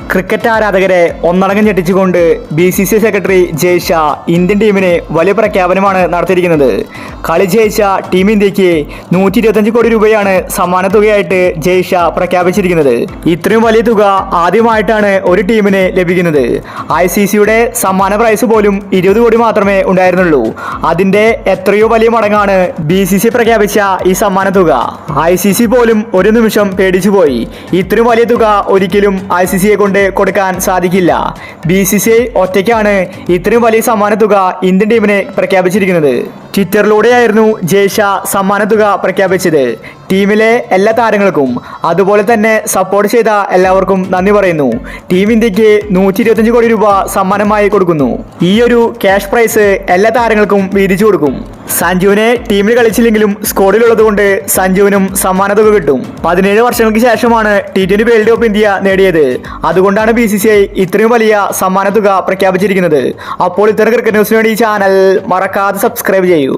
Cricket ആരാധകരെ ഒന്നടങ്കം ഞെട്ടിച്ചുകൊണ്ട് BCCI സെക്രട്ടറി ജയ് ഷാ ഇന്ത്യൻ ടീമിന് വലിയ പ്രഖ്യാപനമാണ് നടത്തിയിരിക്കുന്നത്. കളി ജയിച്ച ടീം ഇന്ത്യക്ക് 125 കോടി രൂപയാണ് സമ്മാന തുകയായിട്ട് ജയ് ഷാ പ്രഖ്യാപിച്ചിരിക്കുന്നത്. ഇത്രയും വലിയ തുക ആദ്യമായിട്ടാണ് ഒരു ടീമിന് ലഭിക്കുന്നത്. ICCയുടെ സമ്മാന പ്രൈസ് പോലും 20 കോടി മാത്രമേ ഉണ്ടായിരുന്നുള്ളൂ. അതിന്റെ എത്രയോ വലിയ മടങ്ങാണ് BCCI പ്രഖ്യാപിച്ച ഈ സമ്മാന തുക. ICC പോലും ഒരു നിമിഷം പേടിച്ചുപോയി. ഇത്രയും വലിയ തുക ഒരിക്കലും ICCയെ കൊണ്ട് കൊടുക്കാൻ സാധിക്കില്ല. BCCI ഒറ്റയ്ക്കാണ് ഇത്രയും വലിയ സമ്മാന തുക ഇന്ത്യൻ ടീമിനെ പ്രഖ്യാപിച്ചിരിക്കുന്നത്. ട്വിറ്ററിലൂടെയായിരുന്നു ജയ് ഷാ സമ്മാന തുക പ്രഖ്യാപിച്ചത്. ടീമിലെ എല്ലാ താരങ്ങൾക്കും അതുപോലെ തന്നെ സപ്പോർട്ട് ചെയ്ത എല്ലാവർക്കും നന്ദി പറയുന്നു. ടീം ഇന്ത്യക്ക് 125 കോടി രൂപ സമ്മാനമായി കൊടുക്കുന്നു. ഈ ഒരു ക്യാഷ് പ്രൈസ് എല്ലാ താരങ്ങൾക്കും വീതിച്ചു കൊടുക്കും. സഞ്ജുവിനെ ടീമിൽ കളിച്ചില്ലെങ്കിലും സ്ക്വാഡിലുള്ളത് കൊണ്ട് സഞ്ജുവിനും സമ്മാന തുക കിട്ടും. 17 വർഷങ്ങൾക്ക് ശേഷമാണ് T20 വേൾഡ് കപ്പ് ഇന്ത്യ നേടിയത്. അതുകൊണ്ടാണ് BCCI ഇത്രയും വലിയ സമ്മാന തുക പ്രഖ്യാപിച്ചിരിക്കുന്നത്. അപ്പോൾ ഇത്തരം ക്രിക്കറ്റ് ന്യൂസിന് വേണ്ടി ഈ ചാനൽ മറക്കാതെ സബ്സ്ക്രൈബ് ചെയ്യൂ.